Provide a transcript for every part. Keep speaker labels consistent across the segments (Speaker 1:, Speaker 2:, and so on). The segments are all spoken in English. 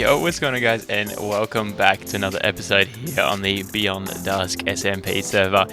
Speaker 1: Yo, what's going on guys, and welcome back to another episode here on the Beyond Dusk SMP server.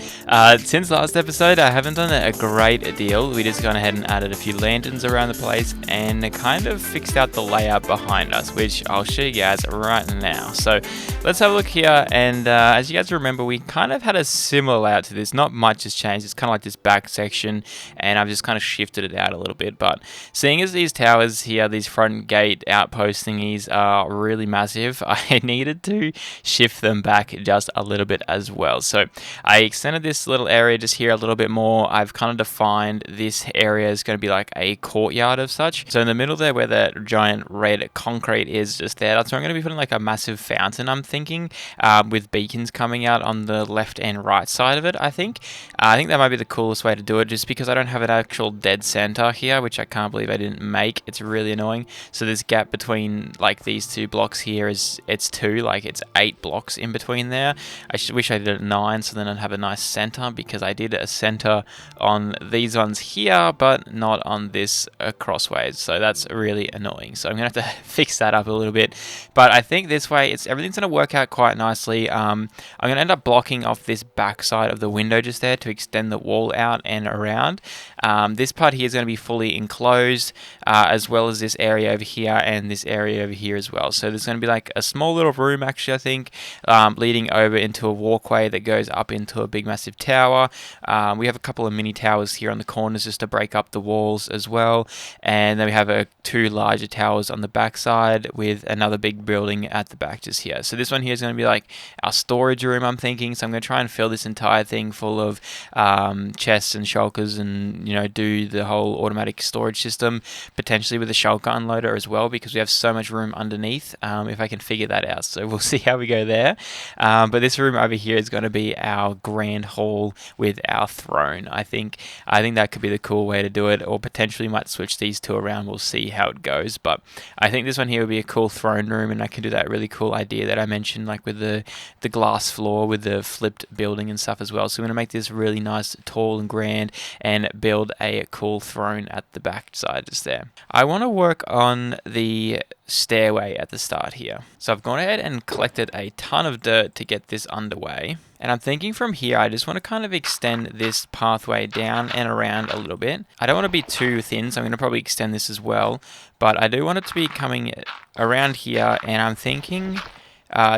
Speaker 1: Since last episode, I haven't done a great deal. We just gone ahead and added a few lanterns around the place and kind of fixed out the layout behind us, which I'll show you guys right now. So let's have a look here, and as you guys remember, we kind of had a similar layout to this. Not much has changed. It's kind of like this back section, and I've just kind of shifted it out a little bit. But seeing as these towers here, these front gate outpost thingies are really massive, I needed to shift them back just a little bit as well. So I extended this little area just here a little bit more. I've kind of defined this area is going to be like a courtyard of such. So in the middle there where that giant red concrete is just there, that's where I'm going to be putting like a massive fountain, I'm thinking, with beacons coming out on the left and right side of it, I think. I think that might be the coolest way to do it, just because I don't have an actual dead center here, which I can't believe I didn't make. It's really annoying. So this gap between like these two blocks here it's 8 blocks in between there. I wish I did it 9, so then I'd have a nice center, because I did a center on these ones here but not on this crossways, so that's really annoying. So I'm gonna have to fix that up a little bit, but I think this way everything's gonna work out quite nicely. I'm gonna end up blocking off this back side of the window just there to extend the wall out and around. This part here is going to be fully enclosed, as well as this area over here and this area over here as well. So there's going to be like a small little room, actually, I think, leading over into a walkway that goes up into a big massive tower. We have a couple of mini towers here on the corners just to break up the walls as well. And then we have two larger towers on the back side with another big building at the back just here. So this one here is going to be like our storage room, I'm thinking. So I'm going to try and fill this entire thing full of chests and shulkers, and do the whole automatic storage system, potentially with a shulker unloader as well, because we have so much room underneath, if I can figure that out. So we'll see how we go there. But this room over here is going to be our grand hall with our throne. I think that could be the cool way to do it, or potentially might switch these two around. We'll see how it goes, but I think this one here would be a cool throne room, and I can do that really cool idea that I mentioned, like with the glass floor with the flipped building and stuff as well. So we're going to make this really nice, tall and grand, and build a cool throne at the back side just there. I want to work on the stairway at the start here. So I've gone ahead and collected a ton of dirt to get this underway. And I'm thinking from here, I just want to kind of extend this pathway down and around a little bit. I don't want to be too thin, so I'm going to probably extend this as well. But I do want it to be coming around here, and I'm thinking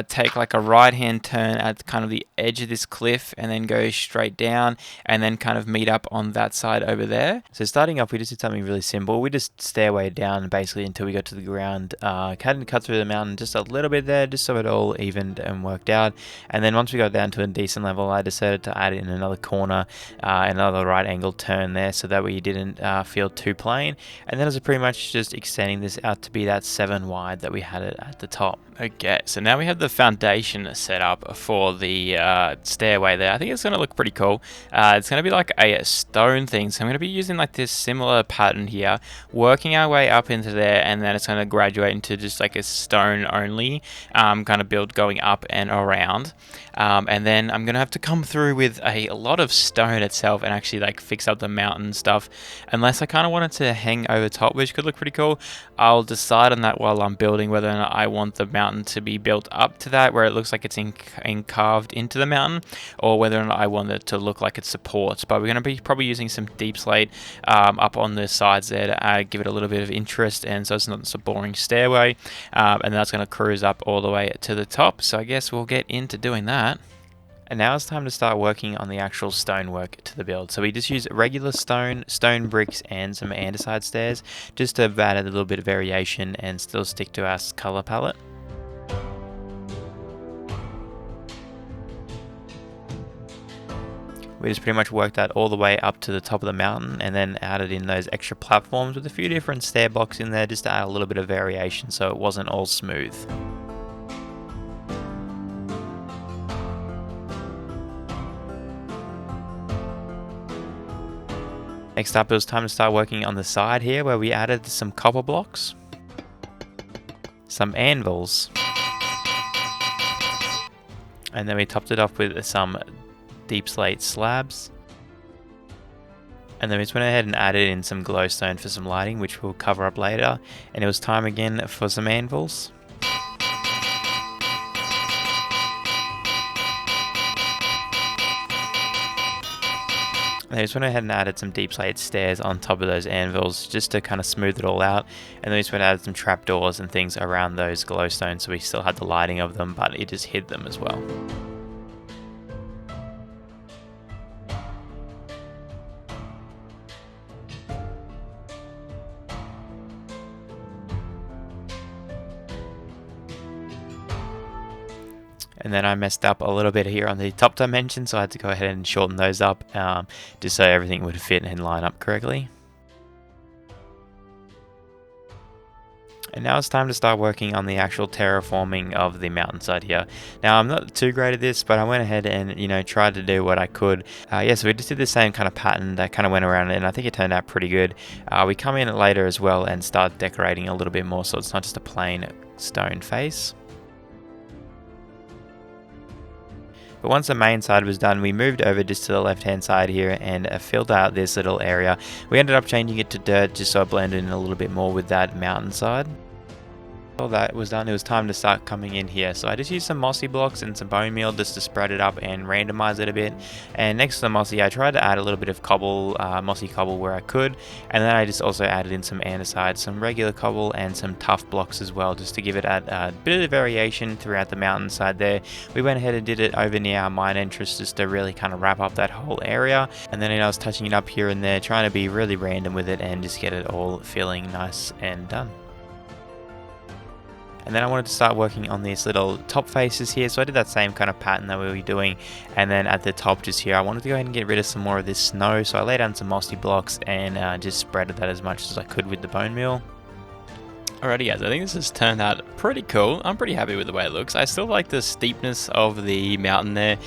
Speaker 1: take like a right hand turn at kind of the edge of this cliff, and then go straight down, and then kind of meet up on that side over there. So starting off, we just did something really simple. We just stairway down basically until we got to the ground. Cut through the mountain just a little bit there, just so it all evened and worked out. And then once we got down to a decent level, I decided to add in another corner, another right angle turn there, so that way you didn't feel too plain. And then it was pretty much just extending this out to be that 7 wide that we had it at the top. Okay, so now we have the foundation set up for the stairway there. I think it's going to look pretty cool. It's going to be like a stone thing, so I'm going to be using like this similar pattern here, working our way up into there, and then it's going to graduate into just like a stone only kind of build going up and around. And then I'm going to have to come through with a lot of stone itself and actually like fix up the mountain stuff, unless I kind of want it to hang over top, which could look pretty cool. I'll decide on that while I'm building, whether or not I want the mountain to be built up to that where it looks like it's carved into the mountain, or whether or not I want it to look like it supports. But we're going to be probably using some deep slate up on the sides there to give it a little bit of interest, and so it's not just a boring stairway, and that's going to cruise up all the way to the top. So I guess we'll get into doing that. And now it's time to start working on the actual stonework to the build. So we just use regular stone bricks, and some andesite stairs, just to add a little bit of variation and still stick to our color palette. We just pretty much worked that all the way up to the top of the mountain, and then added in those extra platforms with a few different stair blocks in there, just to add a little bit of variation so it wasn't all smooth. Next up, it was time to start working on the side here, where we added some copper blocks, some anvils, and then we topped it off with some deep slate slabs. And then we just went ahead and added in some glowstone for some lighting, which we'll cover up later. And it was time again for some anvils. And I just went ahead and added some deep slate stairs on top of those anvils just to kind of smooth it all out. And then we just went and added some trapdoors and things around those glowstones so we still had the lighting of them, but it just hid them as well. And then I messed up a little bit here on the top dimension, so I had to go ahead and shorten those up just so everything would fit and line up correctly. And now it's time to start working on the actual terraforming of the mountainside here. Now I'm not too great at this, but I went ahead and tried to do what I could. Yeah, so we just did the same kind of pattern that kind of went around it, and I think it turned out pretty good. We come in later as well and start decorating a little bit more, so it's not just a plain stone face. But once the main side was done, we moved over just to the left hand side here and filled out this little area. We ended up changing it to dirt just so it blended in a little bit more with that mountainside. All that was done, it was time to start coming in here. So I just used some mossy blocks and some bone meal just to spread it up and randomize it a bit. And next to the mossy, I tried to add a little bit of cobble, mossy cobble where I could. And then I just also added in some andesite, some regular cobble, and some tough blocks as well, just to give it a bit of variation throughout the mountainside there. We went ahead and did it over near our mine entrance just to really kind of wrap up that whole area. And then I was touching it up here and there, trying to be really random with it and just get it all feeling nice and done. And then I wanted to start working on these little top faces here, so I did that same kind of pattern that we were doing. And then at the top just here, I wanted to go ahead and get rid of some more of this snow, so I laid down some mossy blocks and just spreaded that as much as I could with the bone meal. Alrighty guys, I think this has turned out pretty cool. I'm pretty happy with the way it looks. I still like the steepness of the mountain there.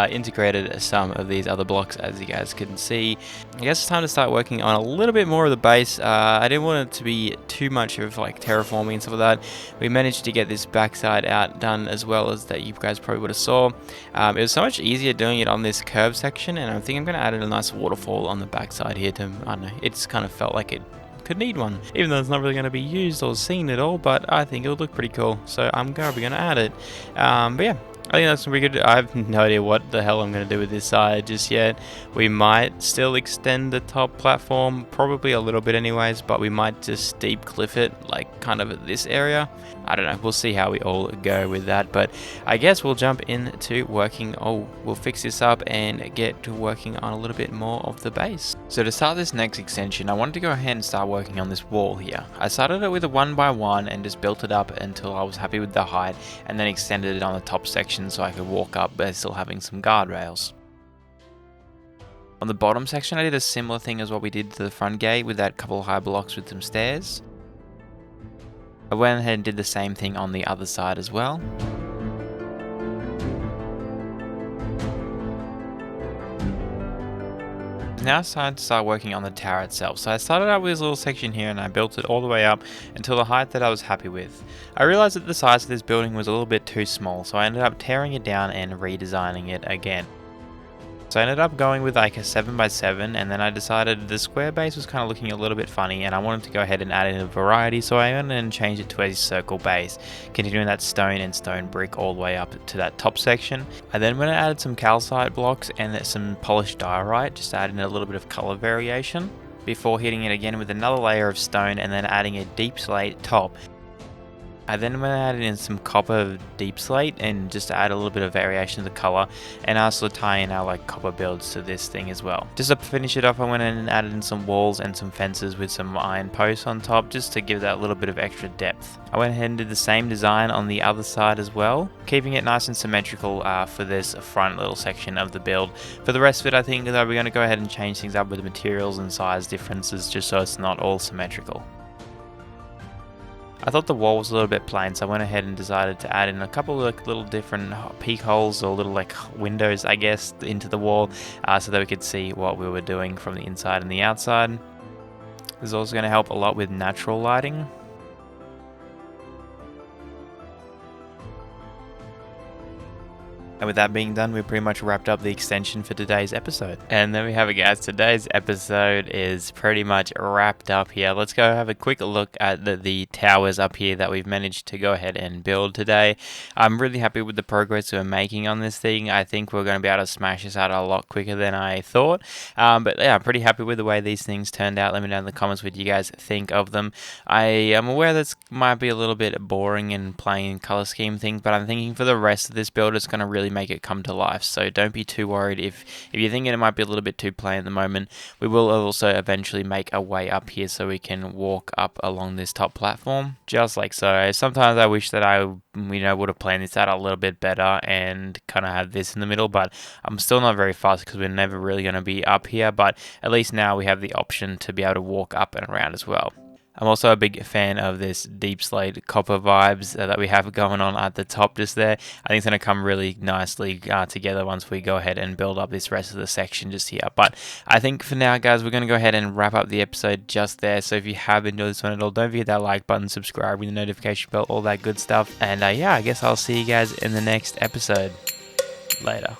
Speaker 1: Integrated some of these other blocks as you guys can see. I guess it's time to start working on a little bit more of the base. I didn't want it to be too much of like terraforming and stuff like that. We managed to get this backside out done as well as that you guys probably would have saw. It was so much easier doing it on this curved section, and I think I'm going to add a nice waterfall on the backside here to, I don't know, it just kind of felt like it could need one, even though it's not really going to be used or seen at all, but I think it'll look pretty cool, so I'm probably going to add it. But yeah, I think that's pretty good. I have no idea what the hell I'm going to do with this side just yet. We might still extend the top platform, probably a little bit anyways, but we might just steep cliff it, like kind of at this area. I don't know, we'll see how we all go with that, but I guess we'll jump into working, we'll fix this up and get to working on a little bit more of the base. So to start this next extension, I wanted to go ahead and start working on this wall here. I started it with a 1x1 and just built it up until I was happy with the height, and then extended it on the top section so I could walk up but still having some guardrails. On the bottom section, I did a similar thing as what we did to the front gate with that couple of high blocks with some stairs. I went ahead and did the same thing on the other side as well. Now it's time to start working on the tower itself. So I started out with this little section here and I built it all the way up until the height that I was happy with. I realized that the size of this building was a little bit too small, so I ended up tearing it down and redesigning it again. So I ended up going with like a 7x7, and then I decided the square base was kind of looking a little bit funny and I wanted to go ahead and add in a variety, so I went and changed it to a circle base, continuing that stone and stone brick all the way up to that top section. I then went and added some calcite blocks and some polished diorite, just adding a little bit of color variation, before hitting it again with another layer of stone and then adding a deep slate top. I then went and added in some copper deep slate and just to add a little bit of variation of the color, and also tie in our like copper builds to this thing as well. Just to finish it off, I went in and added in some walls and some fences with some iron posts on top just to give that little bit of extra depth. I went ahead and did the same design on the other side as well, keeping it nice and symmetrical for this front little section of the build. For the rest of it, I think that we're going to go ahead and change things up with the materials and size differences just so it's not all symmetrical. I thought the wall was a little bit plain, so I went ahead and decided to add in a couple of like little different peek holes or little like windows, I guess, into the wall so that we could see what we were doing from the inside and the outside. This is also going to help a lot with natural lighting. And with that being done, we pretty much wrapped up the extension for today's episode. And there we have it, guys. Today's episode is pretty much wrapped up here. Let's go have a quick look at the towers up here that we've managed to go ahead and build today. I'm really happy with the progress we're making on this thing. I think we're going to be able to smash this out a lot quicker than I thought. But yeah, I'm pretty happy with the way these things turned out. Let me know in the comments what you guys think of them. I am aware this might be a little bit boring and playing color scheme thing, but I'm thinking for the rest of this build it's going to really make it come to life. So don't be too worried if you're thinking it might be a little bit too plain at the moment. We will also eventually make a way up here so we can walk up along this top platform, just like so. Sometimes I wish that I would have planned this out a little bit better and kind of had this in the middle, but I'm still not very fast because we're never really going to be up here. But at least now we have the option to be able to walk up and around as well. I'm also a big fan of this deep slate copper vibes that we have going on at the top just there. I think it's going to come really nicely together once we go ahead and build up this rest of the section just here. But I think for now, guys, we're going to go ahead and wrap up the episode just there. So if you have enjoyed this one at all, don't forget that like button, subscribe with the notification bell, all that good stuff. And yeah, I guess I'll see you guys in the next episode. Later.